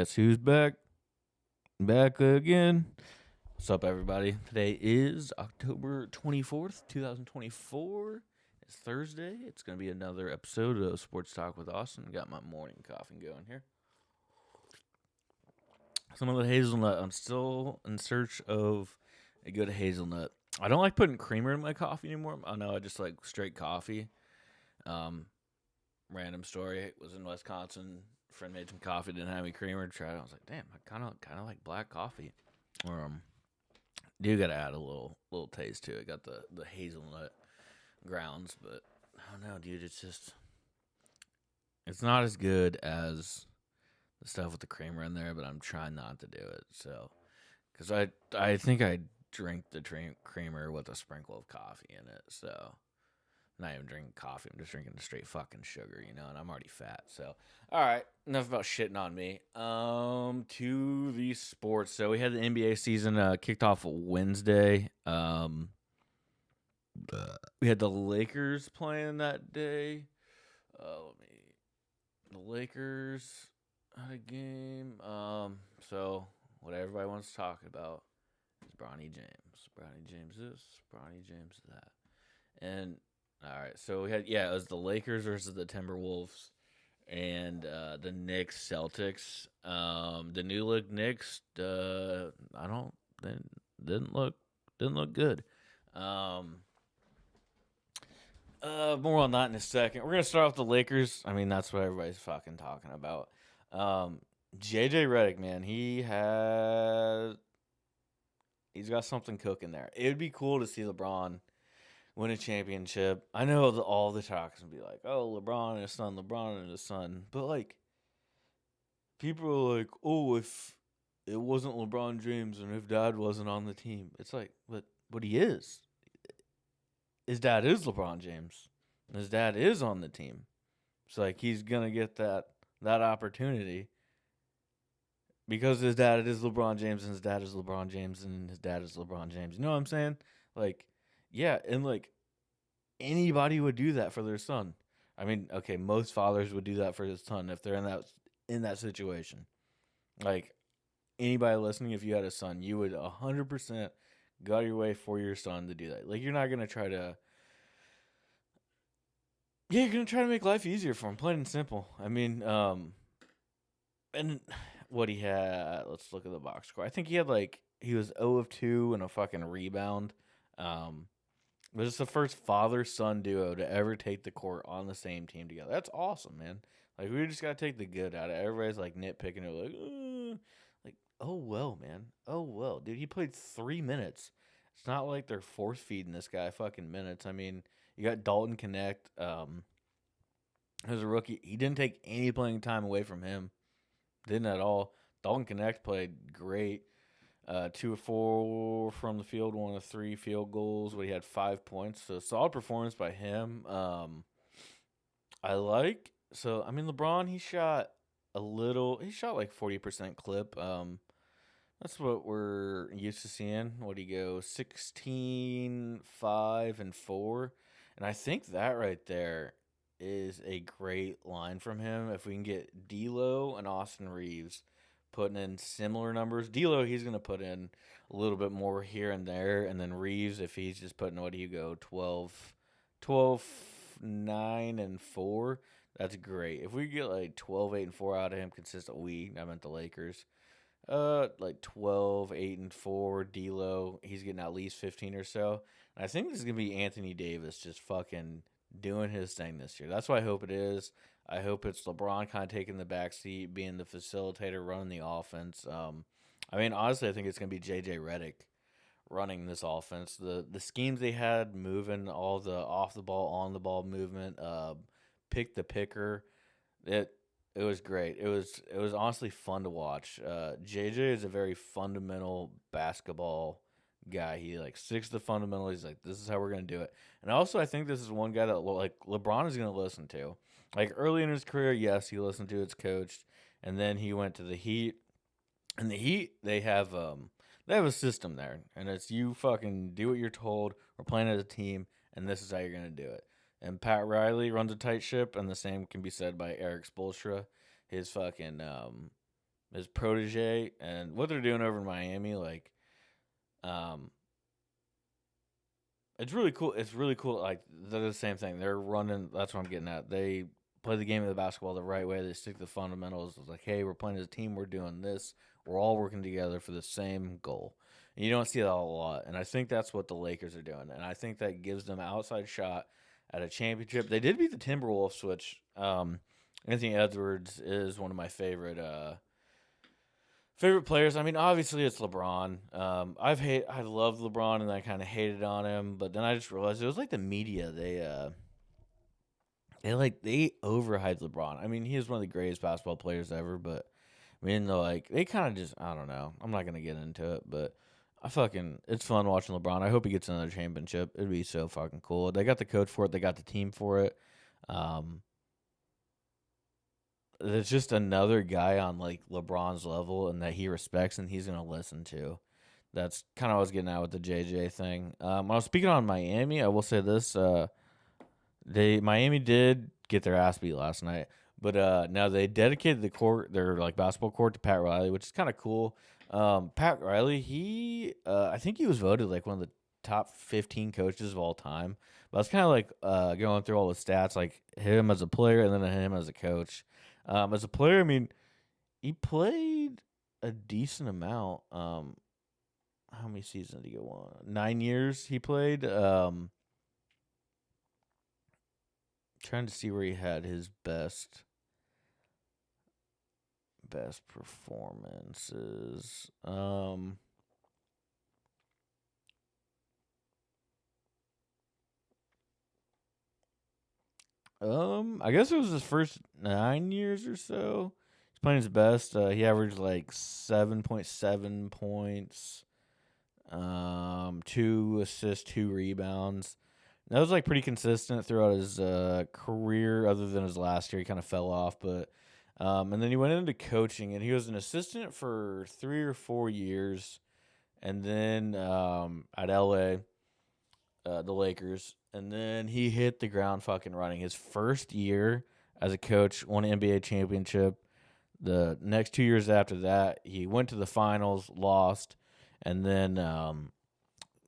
Guess who's back? Back again. What's up, everybody? Today is October 24th, 2024. It's Thursday. It's going to be another episode of Sports Talk with Austin. Got my morning coffee going here. Some of the hazelnut. I'm still in search of a good hazelnut. I don't like putting creamer in my coffee anymore. I know I just like straight coffee. Random story. Was in Wisconsin. Friend made some coffee, didn't have any creamer. Tried it. I was like, damn, I kind of like black coffee. Or do gotta add a little taste to it. Got the hazelnut grounds, but I don't know, dude. It's not as good as the stuff with the creamer in there. But I'm trying not to do it. So, because I think I drink the creamer with a sprinkle of coffee in it. So. Not even drinking coffee. I'm just drinking straight fucking sugar, and I'm already fat. So, all right, enough about shitting on me. To the sports. So we had the NBA season kicked off Wednesday. We had the Lakers playing that day. The Lakers had a game. So what everybody wants to talk about is Bronny James. Bronny James this. Bronny James that. And all right, so we had it was the Lakers versus the Timberwolves, and the Knicks Celtics. The new look Knicks. Didn't look good. More on that in a second. We're gonna start off the Lakers. I mean, that's what everybody's fucking talking about. JJ Redick, man, he's got something cooking there. It would be cool to see LeBron win a championship. I know all the talks and be like, oh, LeBron and his son, LeBron and his son. But, like, people are like, oh, if it wasn't LeBron James and if dad wasn't on the team. It's like, but he is. His dad is LeBron James. And his dad is on the team. It's like he's going to get that opportunity because his dad is LeBron James and his dad is LeBron James and his dad is LeBron James. You know what I'm saying? Like, yeah, and like anybody would do that for their son. I mean, okay, most fathers would do that for his son if they're in that situation. Like anybody listening, if you had a son, you would 100% go your way for your son to do that. Like you're not gonna try to. Yeah, you're gonna try to make life easier for him, plain and simple. I mean, and what he had. Let's look at the box score. I think he was 0 of 2 and a fucking rebound. But it's the first father-son duo to ever take the court on the same team together. That's awesome, man. Like, we just got to take the good out of it. Everybody's, like, nitpicking it. Like, oh, well, man. Oh, well. Dude, he played 3 minutes. It's not like they're force-feeding this guy fucking minutes. I mean, you got Dalton Connect. As a rookie, he didn't take any playing time away from him. Didn't at all. Dalton Connect played great. 2 of 4 from the field, 1 of 3 field goals. But he had 5 points, so solid performance by him. I like I mean LeBron. He shot like 40% clip. That's what we're used to seeing. What do you go 16, 5, and 4, and I think that right there is a great line from him. If we can get D'Lo and Austin Reeves putting in similar numbers. D'Lo, he's going to put in a little bit more here and there. And then Reeves, if he's just putting, 12, 9, and 4, that's great. If we get like 12, 8, and 4 out of him consistent, I meant the Lakers. Like 12, 8, and 4, D'Lo, he's getting at least 15 or so. And I think this is going to be Anthony Davis just fucking doing his thing this year. That's what I hope it is. I hope it's LeBron kind of taking the backseat, being the facilitator, running the offense. I mean, honestly, I think it's going to be JJ Redick running this offense. The schemes they had moving, all the off the ball, on the ball movement, pick the picker. It was great. It was honestly fun to watch. JJ is a very fundamental basketball guy. He sticks to the fundamentals. He's like, this is how we're gonna do it. And also, I think this is one guy that LeBron is gonna listen to. Like early in his career, yes, he listened to his coach, and then he went to the Heat. And the Heat, they have a system there, and it's you fucking do what you're told. We're playing as a team, and this is how you're gonna do it. And Pat Riley runs a tight ship, and the same can be said by Eric Spoelstra. His fucking his protege, and what they're doing over in Miami, like, um, it's really cool. It's really cool. Like they're the same thing. They're running. That's what I'm getting at. They play the game of the basketball the right way. They stick to the fundamentals. It's like, hey, we're playing as a team. We're doing this. We're all working together for the same goal. And you don't see that a lot. And I think that's what the Lakers are doing. And I think that gives them an outside shot at a championship. They did beat the Timberwolves, which Anthony Edwards is one of my favorite players. I mean, obviously it's LeBron. I love LeBron and I kind of hated on him, but then I just realized it was like the media. They overhyped LeBron. I mean, he is one of the greatest basketball players ever, but I mean, they kind of just, I don't know. I'm not gonna get into it, but it's fun watching LeBron. I hope he gets another championship. It'd be so fucking cool. They got the coach for it. They got the team for it. Um, it's just another guy on like LeBron's level and that he respects and he's gonna listen to. That's kind of what I was getting at with the JJ thing. When I was speaking on Miami, I will say this: Miami did get their ass beat last night, but now they dedicated their like basketball court to Pat Riley, which is kind of cool. Pat Riley, I think he was voted like one of the top 15 coaches of all time. But I was kind of like going through all the stats, like him as a player and then him as a coach. As a player, I mean, he played a decent amount. How many seasons did he go on? 9 years he played. Trying to see where he had his best performances. I guess it was his first 9 years or so. He's playing his best. He averaged like 7.7 points, 2 assists, 2 rebounds. That was like pretty consistent throughout his career, other than his last year. He kind of fell off, but and then he went into coaching, and he was an assistant for 3 or 4 years, and then at LA, the Lakers, and then he hit the ground fucking running. His first year as a coach, won an NBA championship. The next 2 years after that, he went to the finals, lost, and then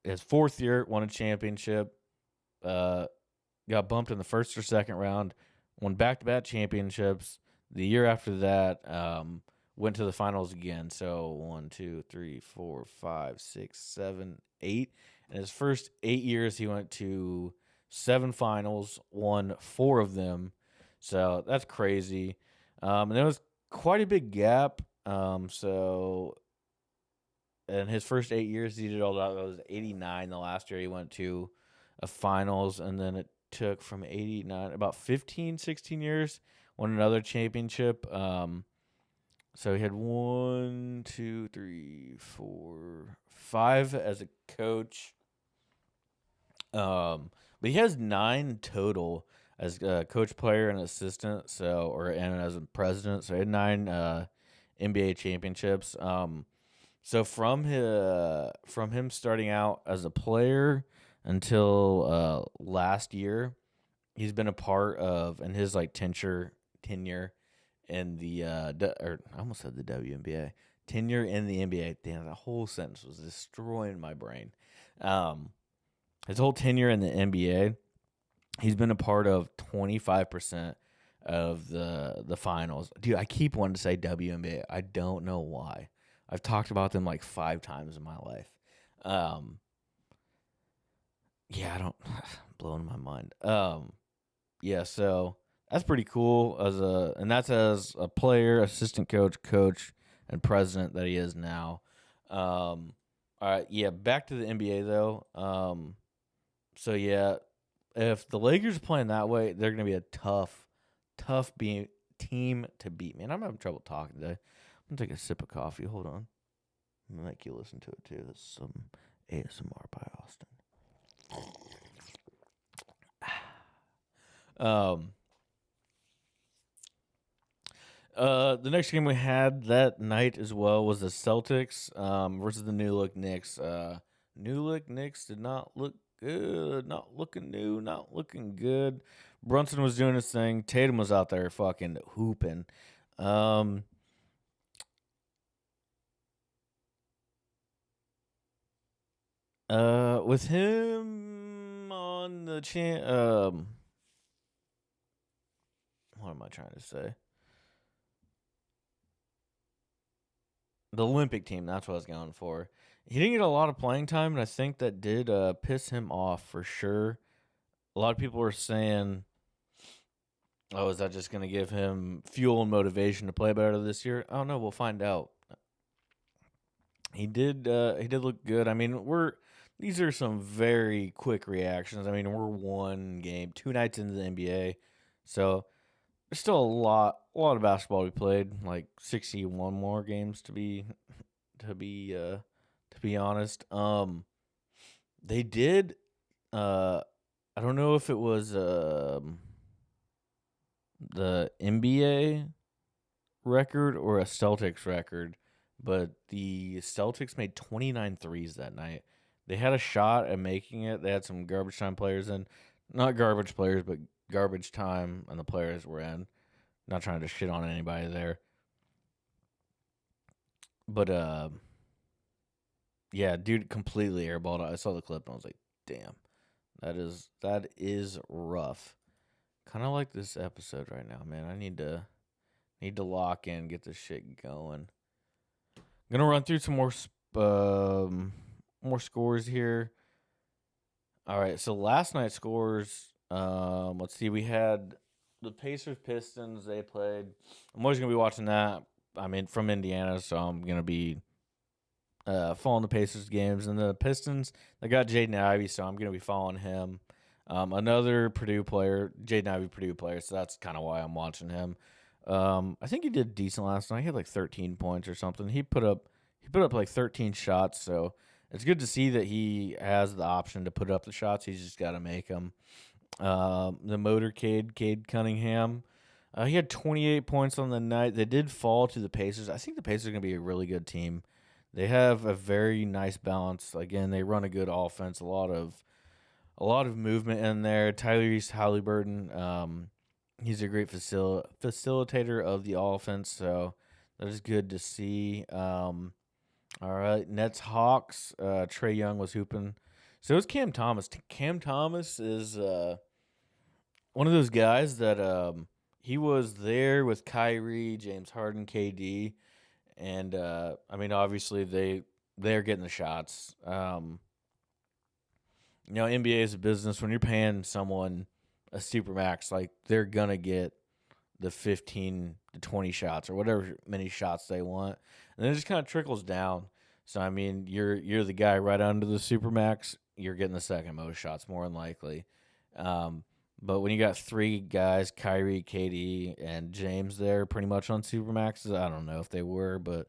his fourth year won a championship. Got bumped in the first or second round, won back-to-back championships. The year after that, went to the finals again. So 1, 2, 3, 4, 5, 6, 7, 8. In his first 8 years, he went to 7 finals, won 4 of them. So that's crazy. And there was quite a big gap. So in his first 8 years, he did all that. It was 89. The last year he went to a finals, and then it took from 89, about 15, 16 years, won another championship. So he had 1, 2, 3, 4, 5 as a coach. But he has 9 total as a coach, player, and assistant. And as a president. So he had 9 NBA championships. So from him starting out as a player until last year, he's been a part of, and his like tenure in the I almost said the WNBA, tenure in the NBA. Damn, that whole sentence was destroying my brain. His whole tenure in the NBA, he's been a part of 25% of the finals. Dude, I keep wanting to say WNBA. I don't know why. I've talked about them like 5 times in my life. Yeah, I don't blowing my mind. Yeah, so that's pretty cool and that's as a player, assistant coach, and president that he is now. All right, yeah, back to the NBA though. So yeah, if the Lakers are playing that way, they're gonna be a tough team to beat. Man, I'm having trouble talking today. I'm gonna take a sip of coffee. Hold on. I'm gonna make you listen to it too. This is some ASMR by Austin. The next game we had that night as well was the Celtics versus the New Look Knicks. New Look Knicks did not look good. Not looking new. Not looking good. Brunson was doing his thing. Tatum was out there fucking hooping. With him on the what am I trying to say? The Olympic team. That's what I was going for. He didn't get a lot of playing time, and I think that did piss him off for sure. A lot of people were saying, "Oh, is that just going to give him fuel and motivation to play better this year?" I don't know. We'll find out. He did. He did look good. I mean, these are some very quick reactions. I mean, we're one game, 2 nights into the NBA, so there's still a lot of basketball we played. Like 61 more games to be to be honest. They did. I don't know if it was the NBA record or a Celtics record, but the Celtics made 29 threes that night. They had a shot at making it. They had some garbage time players in. Not garbage players, but garbage time, and the players were in. Not trying to shit on anybody there. But, yeah, dude completely airballed. I saw the clip, and I was like, damn, that is rough. Kind of like this episode right now, man. I need to lock in, get this shit going. I'm gonna run through some more scores here. All right, so last night's scores. Let's see. We had the Pacers Pistons. They played. I'm always gonna be watching that. I mean, from Indiana, so I'm gonna be following the Pacers games. And the Pistons, they got Jaden Ivey, so I'm gonna be following him. Another Purdue player, Jaden Ivey, Purdue player, so that's kind of why I'm watching him. I think he did decent last night. He had like 13 points or something. He put up like 13 shots, so it's good to see that he has the option to put up the shots. He's just got to make them. The motorcade, Cade Cunningham, he had 28 points on the night. They did fall to the Pacers. I think the Pacers are going to be a really good team. They have a very nice balance. Again, they run a good offense. A lot of movement in there. Tyrese Halliburton, he's a great facilitator of the offense, so that is good to see. All right, Nets Hawks. Trae Young was hooping. So is Cam Thomas. Cam Thomas is one of those guys that he was there with Kyrie, James Harden, KD, and I mean obviously they're getting the shots. NBA is a business. When you're paying someone a super max, like they're gonna get the 15 to 20 shots or whatever many shots they want, and then it just kind of trickles down. So I mean, you're the guy right under the supermax. You're getting the second most shots more than likely. But when you got three guys, Kyrie, KD, and James, there pretty much on supermaxes. I don't know if they were, but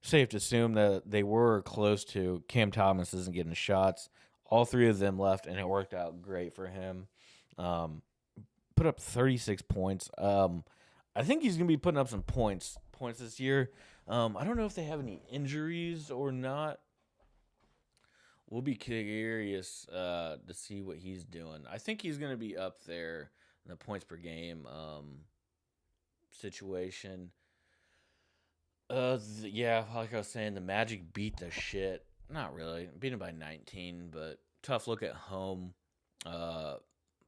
safe to assume that they were close to. Cam Thomas isn't getting shots. All three of them left, and it worked out great for him. Put up 36 points. I think he's gonna be putting up some points this year. I don't know if they have any injuries or not. We'll be curious to see what he's doing. I think he's gonna be up there in the points per game situation. Yeah, like I was saying, the Magic beat the shit. Not really, beat him by 19, but tough look at home. Uh,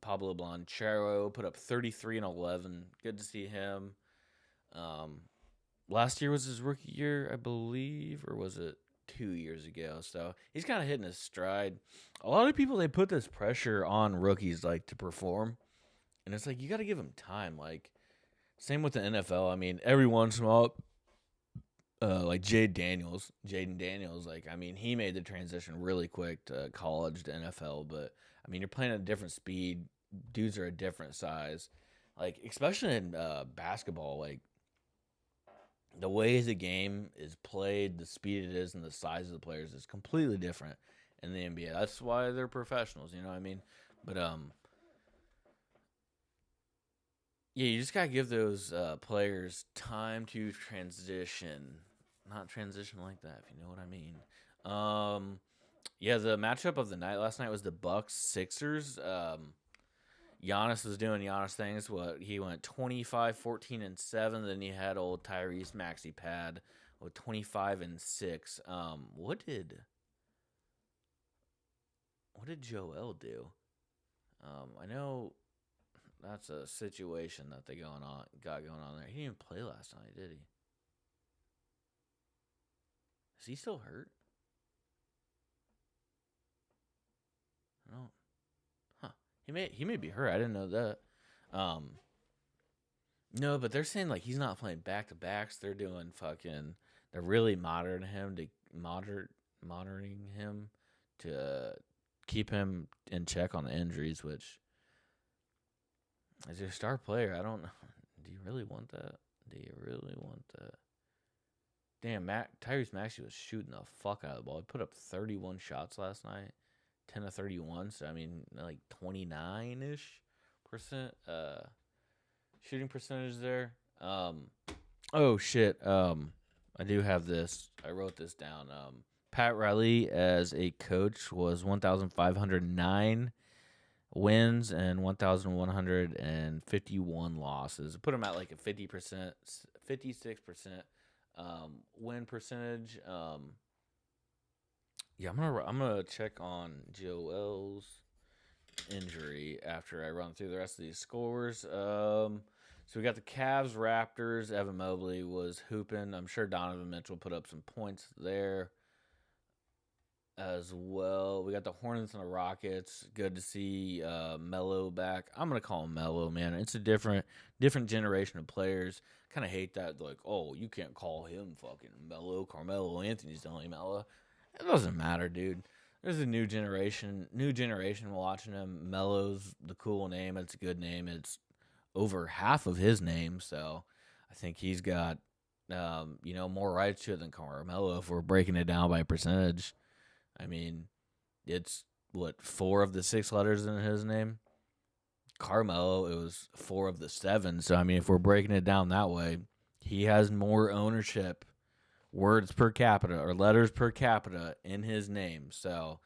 Pablo Blanchero put up 33 and 11. Good to see him. Last year was his rookie year, I believe, or was it 2 years ago? So he's kind of hitting his stride. A lot of people, they put this pressure on rookies like to perform, and it's like you got to give them time. Like same with the NFL. I mean, every once in a while, like Jaden Daniels, like I mean, he made the transition really quick to college to NFL. But I mean, you're playing at a different speed. Dudes are a different size. Like especially in basketball, like the way the game is played, the speed it is, and the size of the players is completely different in the NBA. That's why they're professionals. You know what I mean? But yeah, you just gotta give those players time to transition. Not transition like that, if you know what I mean. Yeah, the matchup of the night last night was the Bucks Sixers. Giannis was doing Giannis things. What he went 25, 14, and 7. Then he had old Tyrese Maxey Pad with 25 and 6. What did what did Joel do? I know that's a situation that they got going on there. He didn't even play last night, did he? Is he still hurt? I don't. Huh. He may be hurt. I didn't know that. Um. No, but they're saying like he's not playing back to backs. They're doing fucking. They're really monitoring him to keep him in check on the injuries. Which, as your star player, I don't know. Do you really want that? Do you really want that? Damn, Tyrese Maxey was shooting the fuck out of the ball. He put up 31 shots last night, 10 to 31. So I mean, like 29-ish% shooting percentage there. Oh shit. I do have this. I wrote this down. Pat Riley as a coach was 1,509 wins and 1,151 losses. Put him at like a 50%, 56% win percentage. Yeah, I'm gonna check on Joel's injury after I run through the rest of these scores. So we got the Cavs, Raptors. Evan Mobley was hooping. I'm sure Donovan Mitchell put up some points there as well. We got the Hornets and the Rockets. Good to see Melo back. I'm gonna call him Melo, man. It's a different generation of players. Kind of hate that, like, oh, you can't call him fucking Melo. Carmelo Anthony's the only Melo. It doesn't matter, dude. There's a new generation watching him. Melo's the cool name. It's a good name. It's over half of his name, so I think he's got more rights to it than Carmelo if we're breaking it down by percentage. I mean, it's what, 4 of the 6 letters in his name. Carmelo, it was 4 of the 7. So I mean, if we're breaking it down that way, he has more ownership, words per capita or letters per capita in his name. So,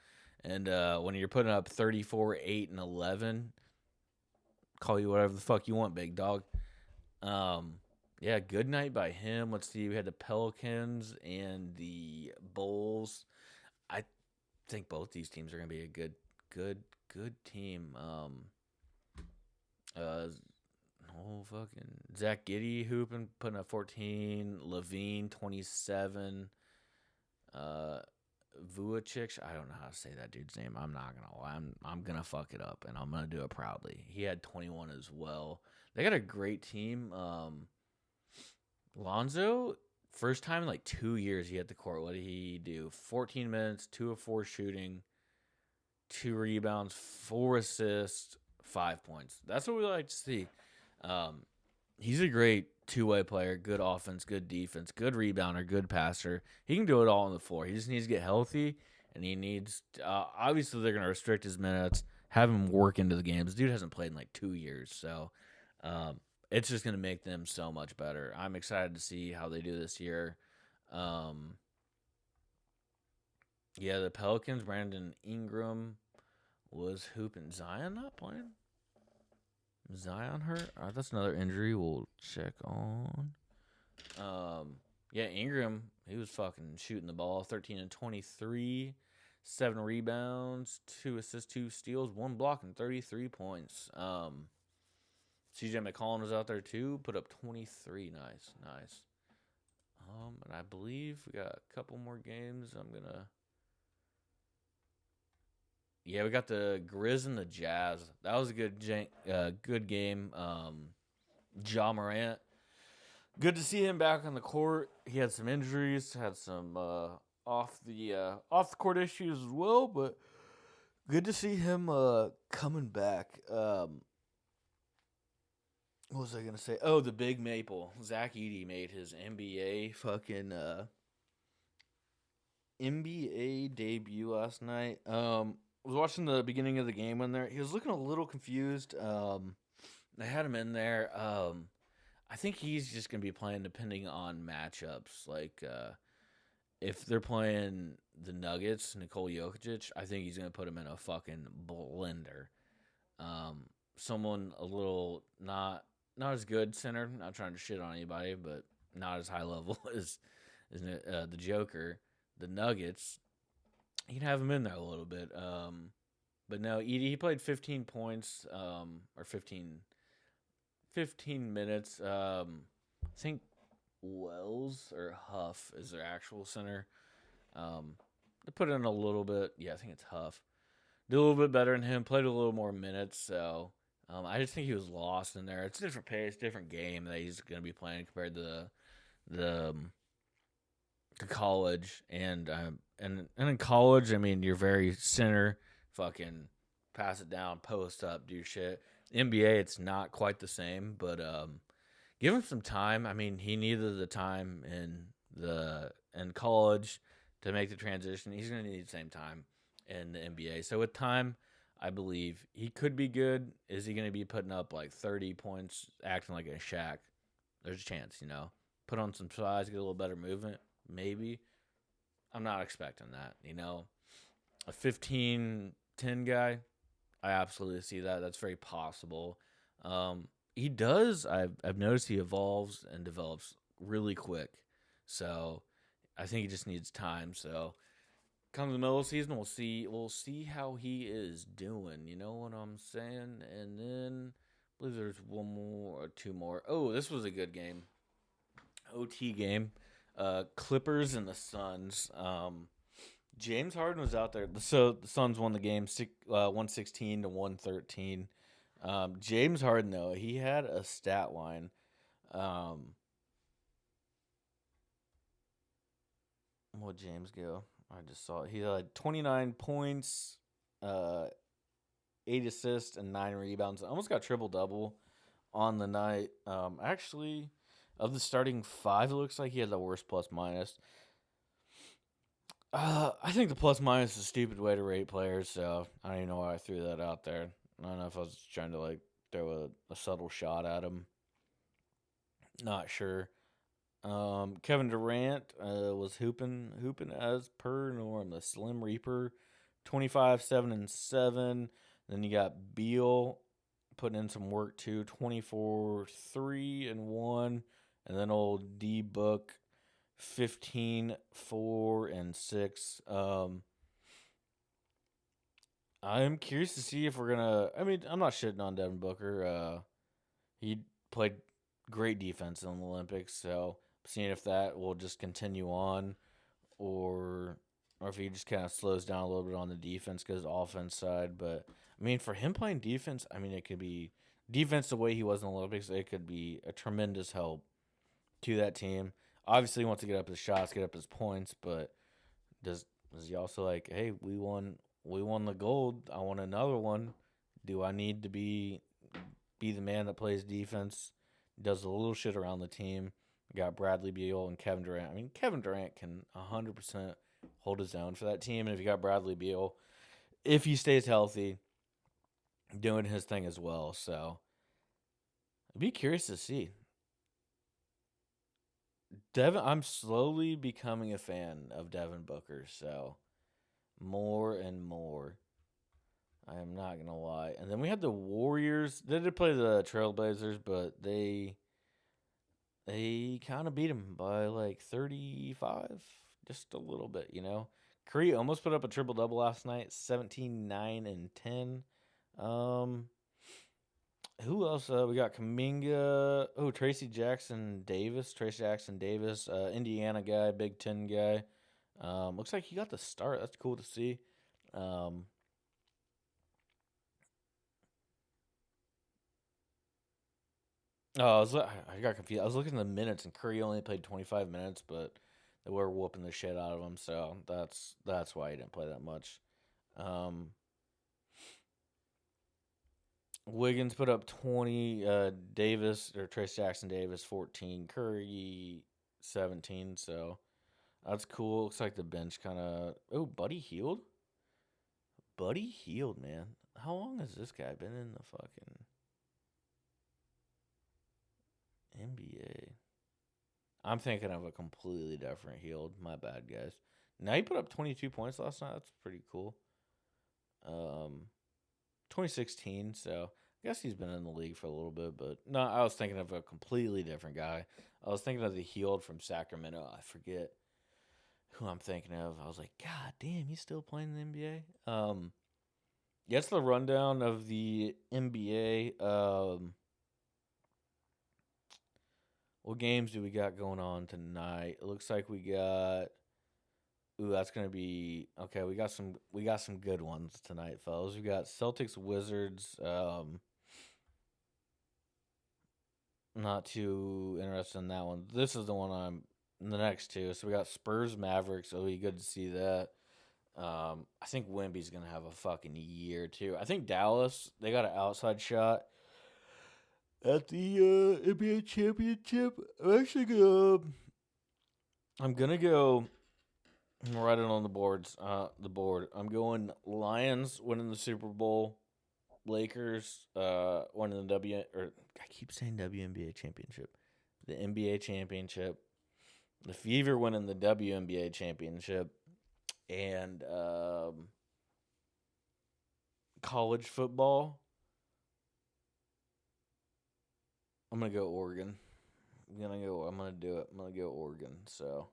and when you're putting up 34, 8, and 11, call you whatever the fuck you want, big dog. Yeah, good night by him. Let's see, we had the Pelicans and the Bulls. I think both these teams are gonna be a good team. Fucking Zach Giddey hooping, putting up 14. Levine 27. Vucic, I don't know how to say that dude's name. I'm not gonna lie. I'm gonna fuck it up, and I'm gonna do it proudly. He had 21 as well. They got a great team. Lonzo, first time in like 2 years he hit the court. What did he do? 14 minutes, 2 of 4 shooting, 2 rebounds, 4 assists, 5 points. That's what we like to see. He's a great two-way player, good offense, good defense, good rebounder, good passer. He can do it all on the floor. He just needs to get healthy, and he needs obviously they're going to restrict his minutes, have him work into the games. Dude hasn't played in like 2 years, so it's just going to make them so much better. I'm excited to see how they do this year. Yeah, the Pelicans, Brandon Ingram was hooping. Zion not playing? Zion hurt? That's another injury we'll check on. Yeah, Ingram, he was fucking shooting the ball. 13 and 23, 7 rebounds, 2 assists, 2 steals, 1 block, and 33 points. CJ McCollum was out there too, put up 23. Nice. And I believe we got a couple more games. Yeah, we got the Grizz and the Jazz. That was a good game. Ja Morant, good to see him back on the court. He had some injuries, had some off the court issues as well, but good to see him coming back. What was I gonna say? Oh, the Big Maple. Zach Edey made his NBA debut last night. Was watching the beginning of the game when he was looking a little confused. They had him in there. I think he's just gonna be playing depending on matchups. Like if they're playing the Nuggets, Nikola Jokic, I think he's gonna put him in a fucking blender. Someone a little not as good center. Not trying to shit on anybody, but not as high level as the Joker. The Nuggets, he'd have him in there a little bit. But no, Edie, he played 15 points, or 15 minutes. I think Wells or Huff is their actual center. They put in a little bit. Yeah, I think it's Huff. Did a little bit better than him. Played a little more minutes. So I just think he was lost in there. It's a different pace, different game that he's going to be playing compared to the college. And in college, I mean, you're very center, fucking pass it down, post up, do shit. NBA, it's not quite the same, but give him some time. I mean, he needed the time in college to make the transition. He's going to need the same time in the NBA. So with time, I believe he could be good. Is he going to be putting up like 30 points, acting like a Shaq? There's a chance, Put on some size, get a little better movement, maybe. I'm not expecting that, A 15-10 guy, I absolutely see that. That's very possible. He does. I've noticed he evolves and develops really quick. So I think he just needs time. So come the middle of the season, we'll see how he is doing. You know what I'm saying? And then I believe there's one more or two more. Oh, this was a good game. OT game. Clippers and the Suns. James Harden was out there. So the Suns won the game 116 to 113. James Harden, though, he had a stat line. What'd James go? I just saw it. He had 29 points, 8 assists, and 9 rebounds. Almost got triple-double on the night. Actually, of the starting 5, it looks like he had the worst plus-minus. I think the plus-minus is a stupid way to rate players, so I don't even know why I threw that out there. I don't know if I was trying to, throw a subtle shot at him. Not sure. Kevin Durant was hooping as per norm. The Slim Reaper, 25, 7, and 7. Then you got Beal putting in some work too, 24, 3, and 1. And then old D Book, 15, 4, and 6. I'm curious to see if we're gonna. I mean, I'm not shitting on Devin Booker. He played great defense in the Olympics, so seeing if that will just continue on, or if he just kind of slows down a little bit on the defense because offense side. But I mean, for him playing defense, I mean, it could be defense the way he was in the Olympics. It could be a tremendous help to that team. Obviously, he wants to get up his shots, get up his points, but does he also hey, we won the gold. I want another one. Do I need to be the man that plays defense, does a little shit around the team? Got Bradley Beal and Kevin Durant. I mean, Kevin Durant can 100% hold his own for that team. And if you got Bradley Beal, if he stays healthy, doing his thing as well. So I'd be curious to see. I'm slowly becoming a fan of Devin Booker. So more and more. I am not going to lie. And then we had the Warriors. They did play the Trailblazers, but they kind of beat him by 35, just a little bit, Curry almost put up a triple-double last night, 17, 9, and 10. Who else? We got Kuminga. Oh, Tracy Jackson Davis, Indiana guy, Big Ten guy. Looks like he got the start. That's cool to see. Oh, I got confused. I was looking at the minutes, and Curry only played 25 minutes, but they were whooping the shit out of him, so that's why he didn't play that much. Wiggins put up 20. Trace Jackson Davis 14. Curry 17. So that's cool. Looks like the bench kind of. Oh, Buddy Hield. Man. How long has this guy been in the fucking NBA? I'm thinking of a completely different Hield. My bad, guys. Now he put up 22 points last night. That's pretty cool. 2016, so I guess he's been in the league for a little bit, but no, I was thinking of a completely different guy. I was thinking of the Hield from Sacramento. I forget who I'm thinking of. I was like, God damn, he's still playing in the NBA. That's the rundown of the NBA. What games do we got going on tonight? It looks like we got. Ooh, that's gonna be okay. We got some good ones tonight, fellas. We got Celtics Wizards. Not too interested in that one. This is the one I'm the next two. So we got Spurs Mavericks. It'll be good to see that. I think Wemby's gonna have a fucking year too. I think Dallas they got an outside shot at the NBA championship. I'm gonna go. I'm writing on the boards. The board. I'm going Lions winning the Super Bowl. Lakers winning the I keep saying WNBA championship. The NBA championship. The Fever winning the WNBA championship. And college football. I'm gonna go Oregon. I'm gonna do it. I'm gonna go Oregon. So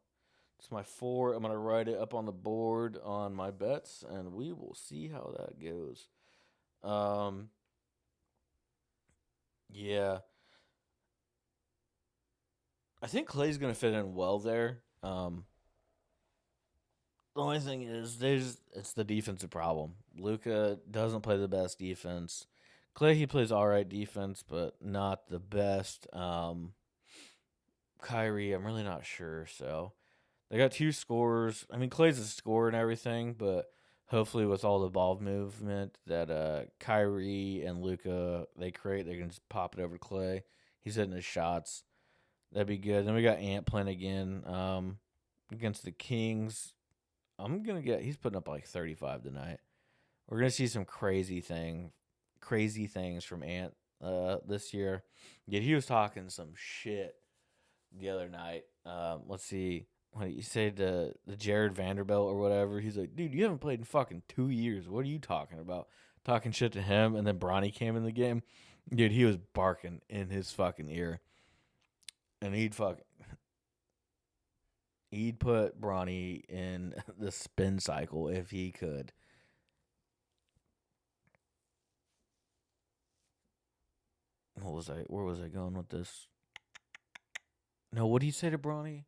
it's my 4. I'm gonna write it up on the board on my bets, and we will see how that goes. Um, yeah, I think Clay's gonna fit in well there. The only thing is, it's the defensive problem. Luca doesn't play the best defense. Clay he plays all right defense, but not the best. Kyrie, I'm really not sure. So they got 2 scorers. I mean, Clay's a scorer and everything, but hopefully with all the ball movement that Kyrie and Luca they create, they can just pop it over to Clay. He's hitting his shots. That'd be good. Then we got Ant playing again against the Kings. He's putting up like 35 tonight. We're gonna see some crazy things from Ant this year. Yet he was talking some shit the other night. Let's see what you say to the Jared Vanderbilt or whatever. He's like, dude, you haven't played in fucking 2 years. What are you talking about? Talking shit to him, and then Bronny came in the game. Dude, he was barking in his fucking ear, and he'd put Bronny in the spin cycle if he could. Where was I going with this? No, what do you say to Bronny?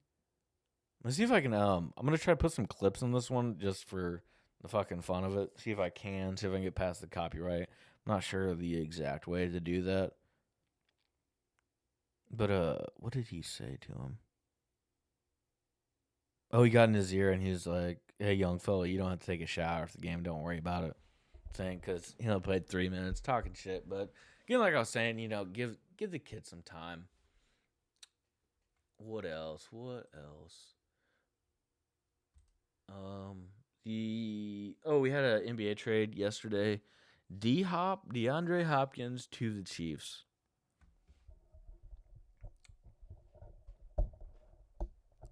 Let's see if I can. I'm gonna try to put some clips in this one just for the fucking fun of it. See if I can. See if I can get past the copyright. I'm not sure of the exact way to do that. But what did he say to him? Oh, he got in his ear and he was like, "Hey, young fella, you don't have to take a shower if the game. Don't worry about it." Saying because he only played 3 minutes, talking shit. But again, like I was saying, give the kid some time. What else? What else? We had an NBA trade yesterday. DeAndre Hopkins to the Chiefs.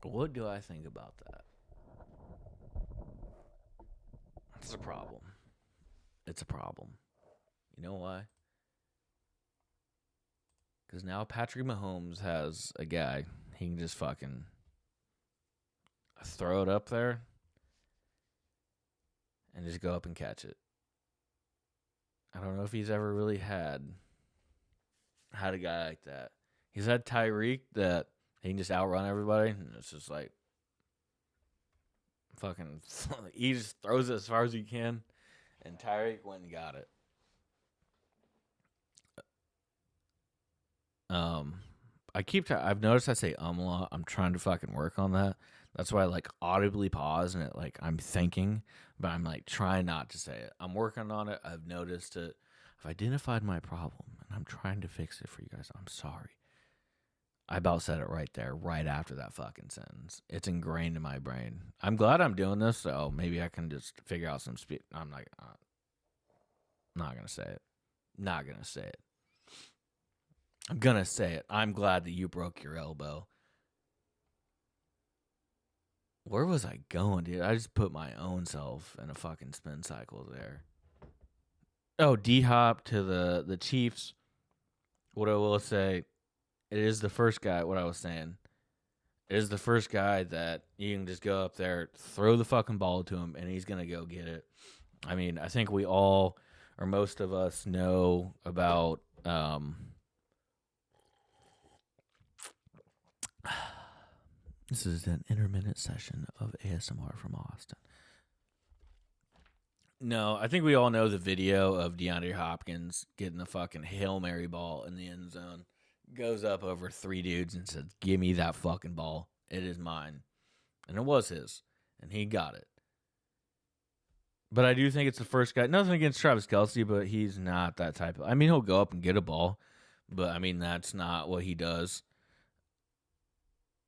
What do I think about that? It's a problem. It's a problem. You know why? Because now Patrick Mahomes has a guy. He can just fucking throw it up there and just go up and catch it. I don't know if he's ever really had a guy like that. He's had Tyreek that he can just outrun everybody, and it's just like fucking. He just throws it as far as he can, and Tyreek went and got it. I've noticed I say a lot. I'm trying to fucking work on that. That's why I like audibly pause and I'm thinking, but I'm like trying not to say it. I'm working on it. I've noticed it. I've identified my problem and I'm trying to fix it for you guys. I'm sorry. I about said it right there, right after that fucking sentence. It's ingrained in my brain. I'm glad I'm doing this, so maybe I can just figure out some speed. I'm like, not gonna say it. Not gonna say it. I'm gonna say it. I'm glad that you broke your elbow. Where was I going, dude? I just put my own self in a fucking spin cycle there. Oh, D Hop to the Chiefs. What I will say, it is the first guy. What I was saying, it is the first guy that you can just go up there, throw the fucking ball to him, and he's gonna go get it. I mean, I think we all or most of us know about. This is an intermittent session of ASMR from Austin. No, I think we all know the video of DeAndre Hopkins getting the fucking Hail Mary ball in the end zone. Goes up over three dudes and says, "Give me that fucking ball. It is mine." And it was his. And he got it. But I do think it's the first guy. Nothing against Travis Kelce, but he's not that type of. I mean, he'll go up and get a ball, but I mean that's not what he does.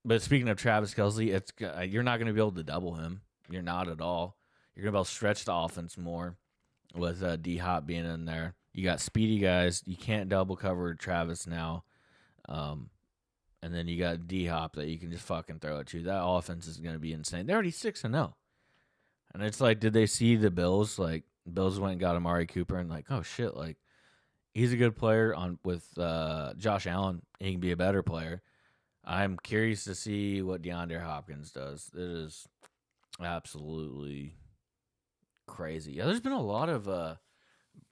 But speaking of Travis Kelce, you're not going to be able to double him. You're not at all. You're going to be able to stretch the offense more with D Hop being in there. You got speedy guys. You can't double cover Travis now. And then you got D Hop that you can just fucking throw it to. That offense is going to be insane. They're already 6-0. And it's like, did they see the Bills? Like, Bills went and got Amari Cooper and like, oh shit, like he's a good player with Josh Allen. He can be a better player. I'm curious to see what DeAndre Hopkins does. It is absolutely crazy. Yeah, there's been a lot of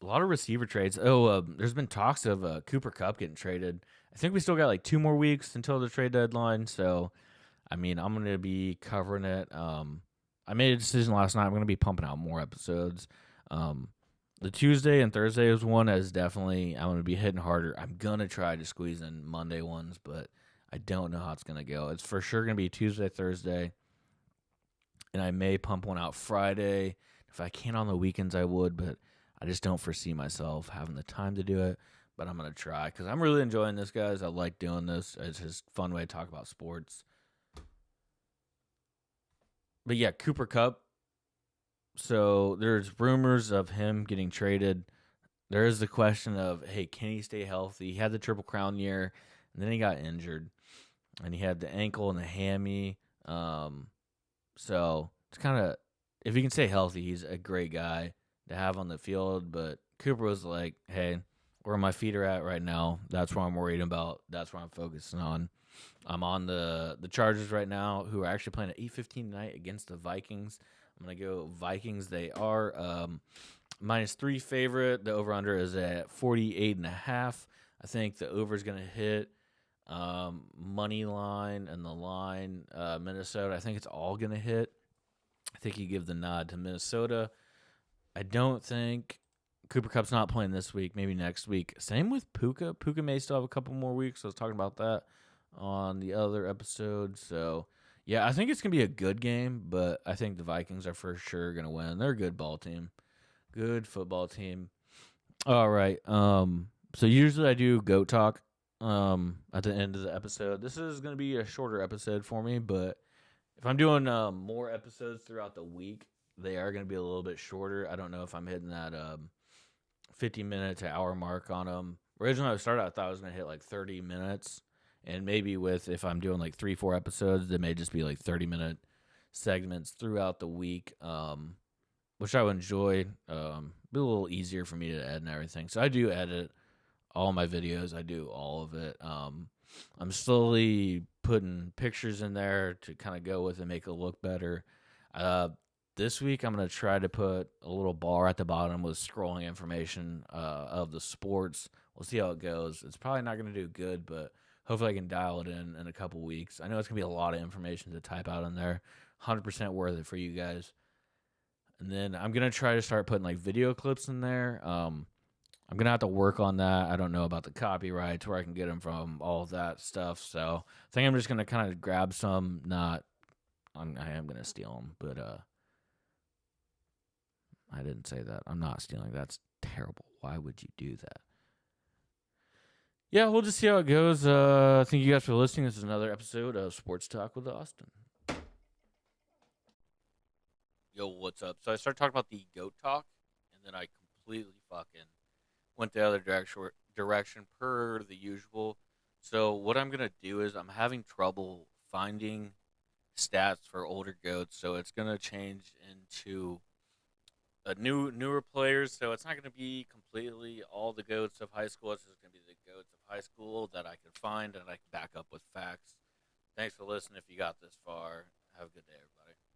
receiver trades. There's been talks of Cooper Kupp getting traded. I think we still got like 2 more weeks until the trade deadline. So, I mean, I'm gonna be covering it. I made a decision last night. I'm going to be pumping out more episodes. The Tuesday and Thursday is one as definitely I'm going to be hitting harder. I'm going to try to squeeze in Monday ones, but I don't know how it's going to go. It's for sure going to be Tuesday, Thursday, and I may pump one out Friday. If I can on the weekends, I would, but I just don't foresee myself having the time to do it. But I'm going to try because I'm really enjoying this, guys. I like doing this. It's just a fun way to talk about sports. But yeah, Cooper Kupp. So there's rumors of him getting traded. There is the question of, hey, can he stay healthy? He had the Triple Crown year, and then he got injured, and he had the ankle and the hammy. So it's kind of, if he can stay healthy, he's a great guy to have on the field. But Cooper was like, hey, where my feet are at right now, that's what I'm worried about. That's what I'm focusing on. I'm on the Chargers right now, who are actually playing at 8:15 tonight against the Vikings. I'm going to go Vikings. They are -3 favorite. The over-under is at 48.5. I think the over is going to hit money line and the line Minnesota. I think it's all going to hit. I think you give the nod to Minnesota. I don't think Cooper Kupp's not playing this week, maybe next week. Same with Puka. Puka may still have a couple more weeks. I was talking about that on the other episode. So, yeah, I think it's going to be a good game, but I think the Vikings are for sure going to win. They're a good ball team. Good football team. All right. So usually I do GOAT talk at the end of the episode. This is going to be a shorter episode for me, but if I'm doing more episodes throughout the week, they are going to be a little bit shorter. I don't know if I'm hitting that 50-minute to hour mark on them. Originally, I started, I thought I was going to hit like 30 minutes. And maybe if I'm doing like 3-4 episodes, they may just be like 30-minute segments throughout the week, which I would enjoy. Be a little easier for me to edit and everything. So I do edit all my videos. I do all of it. I'm slowly putting pictures in there to kind of go with and make it look better. This week, I'm going to try to put a little bar at the bottom with scrolling information of the sports. We'll see how it goes. It's probably not going to do good, but hopefully I can dial it in a couple weeks. I know it's going to be a lot of information to type out in there. 100% worth it for you guys. And then I'm going to try to start putting like video clips in there. I'm going to have to work on that. I don't know about the copyrights, where I can get them from, all of that stuff. So I think I'm just going to kind of grab some. I am going to steal them, but I didn't say that. I'm not stealing. That's terrible. Why would you do that? Yeah, we'll just see how it goes. Thank you guys for listening. This is another episode of Sports Talk with Austin. Yo, what's up? So I started talking about the GOAT talk, and then I completely fucking went the other direction per the usual. So what I'm going to do is I'm having trouble finding stats for older GOATs, so it's going to change into newer players. So it's not going to be completely all the GOATs of high school. It's just going to be the GOATs of high school that I can find and I can back up with facts. Thanks for listening if you got this far. Have a good day, everybody.